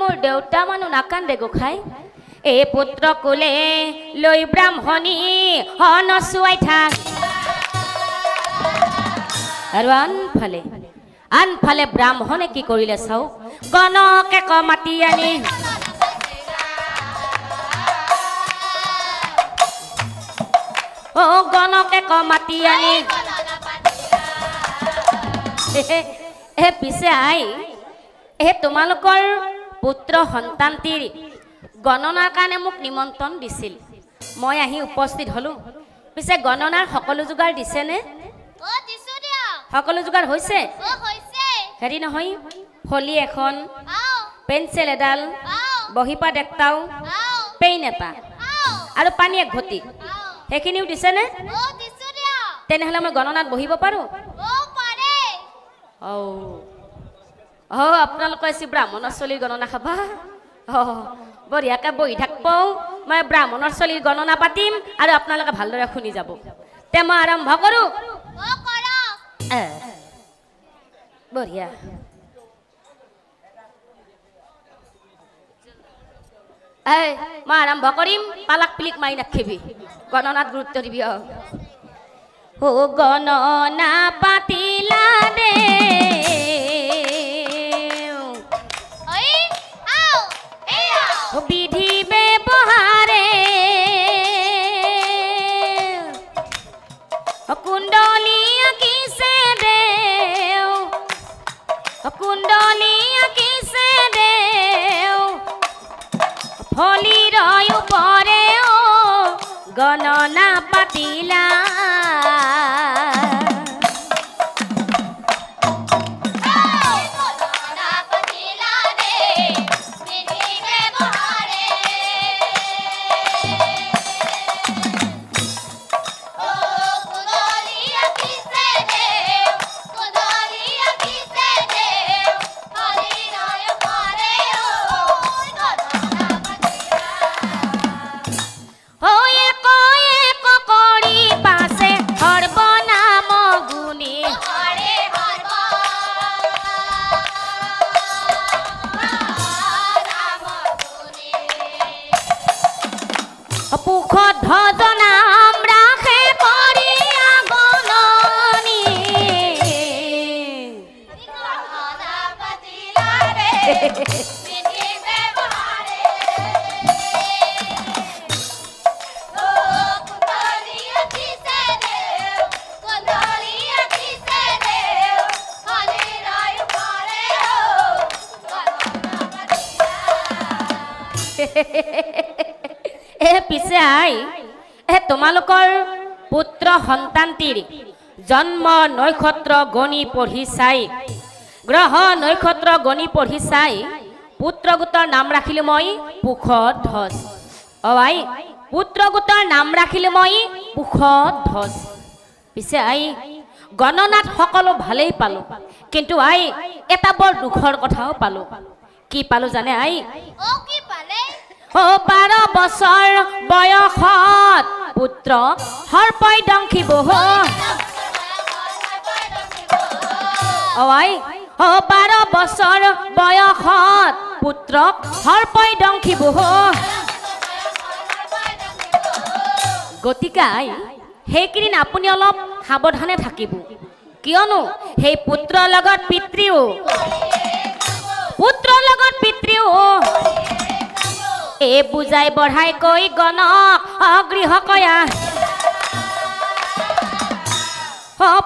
মোৰ দেউতা মানুহ নাকান্দে গোখাই এই পুত্ৰ কোলে লৈ ব্ৰাহ্মণী নচুৱাই থাক আৰু আনফালে ব্ৰাহ্মণে কি কৰিলে চাওক গণকে মাতি আনি গণকে মাতি আনি পিছে আই তোমালোকৰ পুত্ৰ সন্তানটিৰ গণনাৰ কাৰণে মোক নিমন্ত্ৰণ দিছিল মই আহি উপস্থিত হলো পিছে গণনাৰ সকলো যোগাৰ দিছেনে সকলো যোগাৰ হৈছে হেৰি নহয় ফলি এখন পেঞ্চিল এডাল বহিপাত একটাও পেইন এটা আৰু পানী এক ঘটি সেইখিনিও দিছেনে তেনেহ'লে মই গণনাত বহিব পাৰোঁ আপোনালোকে এচি ব্ৰাহ্মণৰ চলিৰ গণনা খাবা বঢ়িয়াকৈ বহি থাকব মই ব্ৰাহ্মণৰ চলিৰ গণনা পাতিম আৰু আপোনালোকে ভালদৰে শুনি যাব তে মই আৰম্ভ কৰোঁ বঢ়িয়া মই আৰম্ভ কৰিম পালাক পিলিক মাৰি নাখিবি গণনাত গুৰুত্ব দিবি গণনা পাতিলা দে বিধি ব্যৱহাৰে কুণ্ডলী আঁকিছে দেও কুণ্ডলী আঁকিছে দেও ফলিৰ ওপৰে গণনা পাতিলা পিছে আই তোমালোকৰ পুত্ৰ সন্তানটিৰ জন্ম নক্ষত্ৰ গণি পঢ়ি চাই গ্ৰহ নক্ষত্ৰ গণি পঢ়ি চাই পুত্ৰগোটৰ নাম ৰাখিলো মই পুষধ্বজ আই পুত্ৰগোটৰ নাম ৰাখিলো মই পুষধ্বজ পিছে আই গণনাত সকলো ভালেই পালো কিন্তু আই এটা বৰ দুখৰ কথাও পালো কি পালো জানে আই 12 বছৰ বয়সত পুত্ৰ হৰপৈ দংখিব আই 12 বছৰ বয়সত পুত্ৰক হৰপৈ দংখিব গতিকে আই সেইকেইদিন আপুনি অলপ সাৱধানে থাকিব কিয়নো সেই পুত্ৰৰ লগত পিতৃও এ বুজাই বঢ়াই কৈ গণক অগৃহ কয়া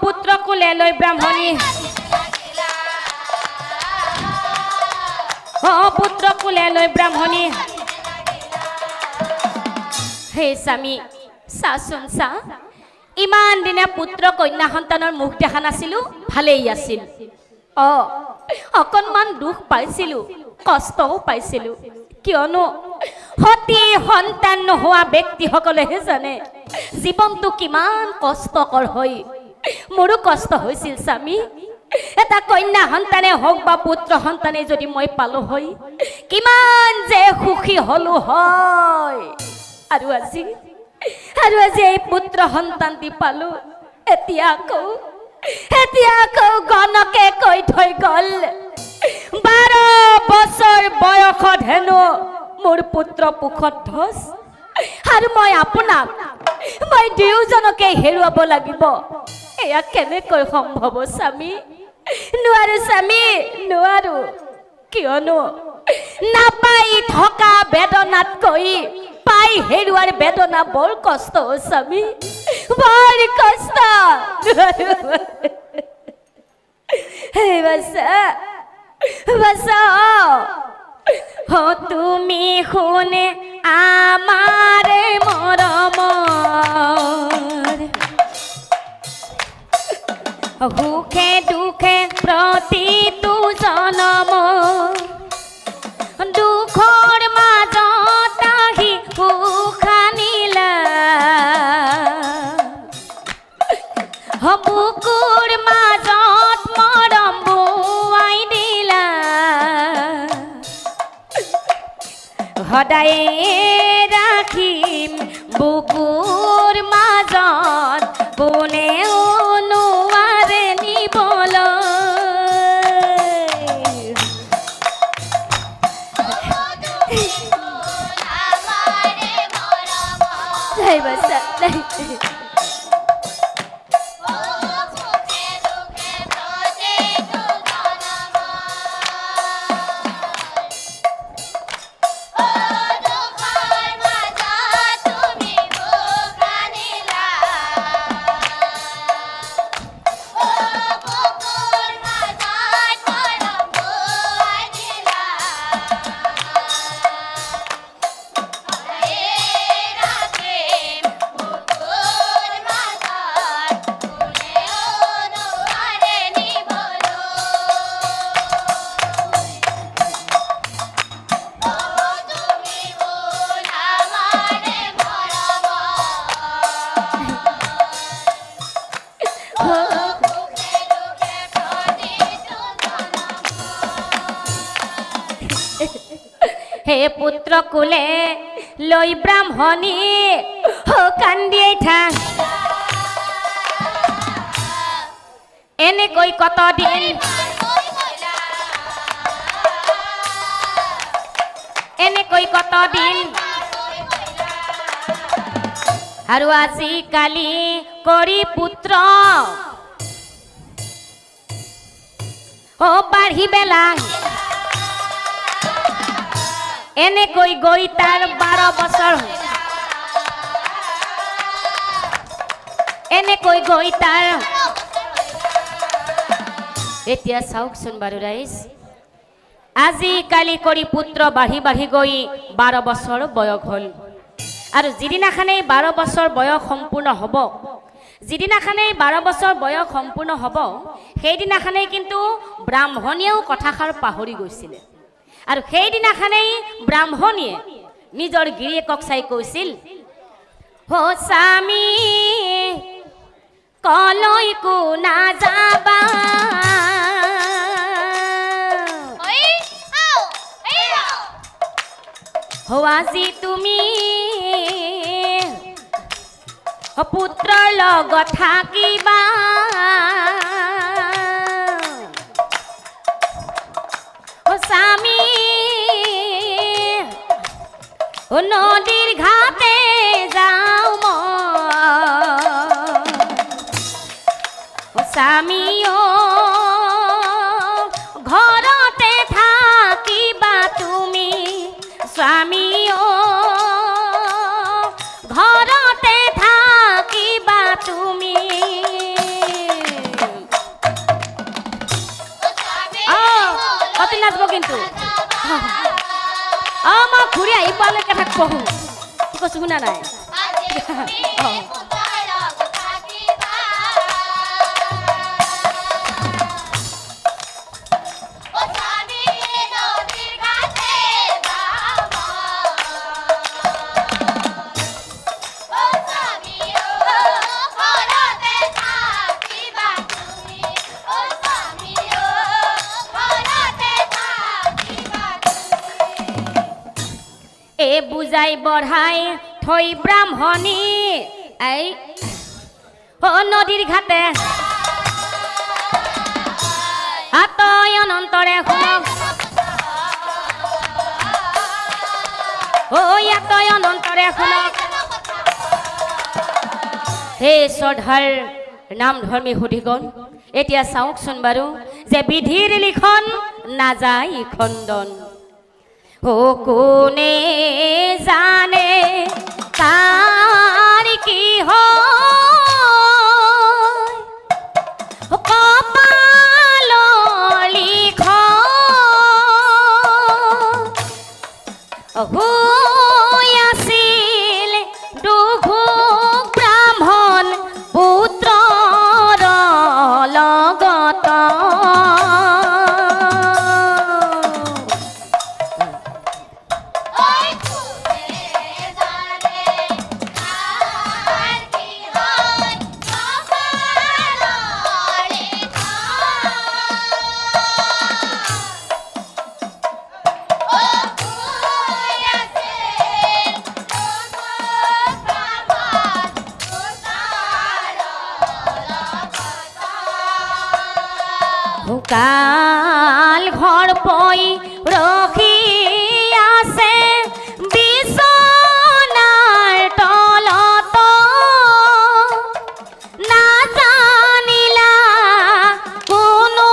পুত্ৰ কোলে লৈ ব্ৰাহ্মণী পুত্ৰ কোলে লৈ ব্ৰাহ্মণী হে স্বামী চাচোন চা ইমান দিনে পুত্ৰ কন্যা সন্তানৰ মুখ দেখা নাছিলো ভালেই আছিল অকণমান দুখ পাইছিলো কষ্টও পাইছিলো কিয়নো সতী সন্তান নোহোৱা ব্যক্তিসকলেহে জানে জীৱনটো কিমান কষ্টকৰ হয় মোৰো কষ্ট হৈছিল স্বামী এটা কন্যা সন্তানে হওক বা পুত্ৰ সন্তানে যদি মই পালো হয় কিমান যে সুখী হলো হয় আৰু আজি এই পুত্ৰ সন্তানটি পালো এতিয়া আকৌ গণকে কৈ থৈ গল 12 বছৰ বয়সত হেনো মোৰ পুত্ৰ পুখধ্বজ আৰু মই আপোনাক মই দুয়োজনকে হেৰুৱাব লাগিব এয়া কেনেকৈ সম্ভৱ স্বামী নোৱাৰো স্বামী নোৱাৰো কিয়নো নাপাই থকা বেদনাতকৈ পাই হেৰুৱাৰ বেদনা বৰ কষ্ট স্বামী বৰ কষ্ট হে বাছা বাছা হ তুমি শুনে আমাৰ মৰমৰ সুখে দুখে প্ৰতিটো জনম দুখৰ মাজত আহি সুখ আনিলা বুকুৰ মাজত মৰম বুৱাই দিলা সদায় ৰাখিম বুকুৰ মাজত কোনেও নোৱাৰে নিবলৈ হে পুত্ৰ কুলে লৈ ব্ৰাহ্মণী কান্দিয়ে থাক এনেকৈ কতদিন আৰু আজিকালি কৰি পুত্ৰ বাঢ়ি বেলা এনেকৈ গৈ তাৰ 12 বছৰ এনেকৈ গৈ তাৰ এতিয়া চাওকচোন বাৰু ৰাইজ আজিকালি কৰি পুত্ৰ বাঢ়ি বাঢ়ি গৈ 12 বছৰ বয়স হ'ল আৰু যিদিনাখনে 12 বছৰ বয়স সম্পূৰ্ণ হ'ব যিদিনাখনে 12 বছৰ বয়স সম্পূৰ্ণ হ'ব সেইদিনাখনে কিন্তু ব্ৰাহ্মণীয়েও কথাষাৰ পাহৰি গৈছিলে আৰু সেইদিনাখনেই ব্ৰাহ্মণীয়ে নিজৰ গিৰিয়েকক চাই কৈছিল হো স্বামী কলৈকো নাযাবা হো আজি তুমি পুত্ৰৰ লগত থাকিবা স্বামী নদীৰ ঘাটে যাওঁ স্বামী ঘৰতে থাকিবা তুমি স্বামী ঘৰতে থাকিবা তুমি অতি নাচব কিন্তু মই ঘূৰি আহি পালৈকে থাকব কি কৈছো শুনা নাই বুজাই বঢ়াই থৈ ব্ৰাহ্মণী এই নদীৰ ঘাটে আতয় অনন্তৰে শুনক ও ইয়াতয় অনন্তৰে শুনক হে শ্ৰদ্ধাৰ নাম ধৰ্মী সুধি গ'ল এতিয়া চাওকচোন বাৰু যে বিধিৰ লিখন নাযায় খণ্ডন ও কোনে জানে কাৰ কি হয় কপালৰ লিখন হৈ আছিল দুঘু ব্ৰাহ্মণ পুত্ৰৰ লগত কাল ঘৰ পই ৰখি আছে বিছনাৰ তলত নাজানিলা কোনো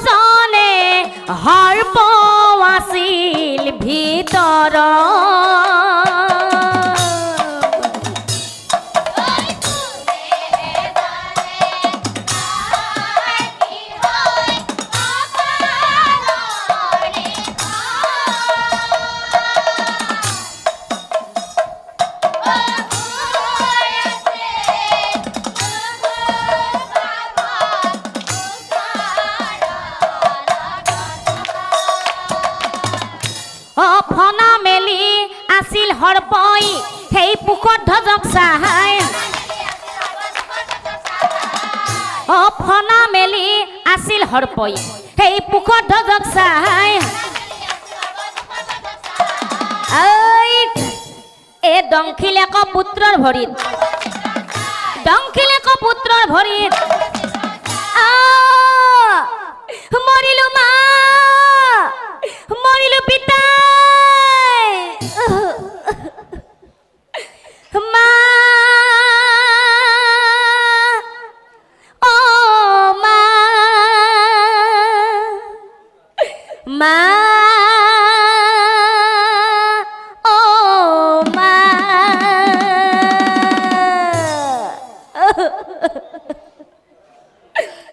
জনে সৰ্প আছিল ভিতৰত ফনা মেলি আছিল হৰপই সেই পুখত ধ্বজক চাহাই ফনা মেলি আছিল হৰপই সেই পুখত ধ্বজক চাহাই এ দংখিলেক পুত্ৰৰ ভৰিত মৰিলো মা মৰিলো পিতা মা ও মা মা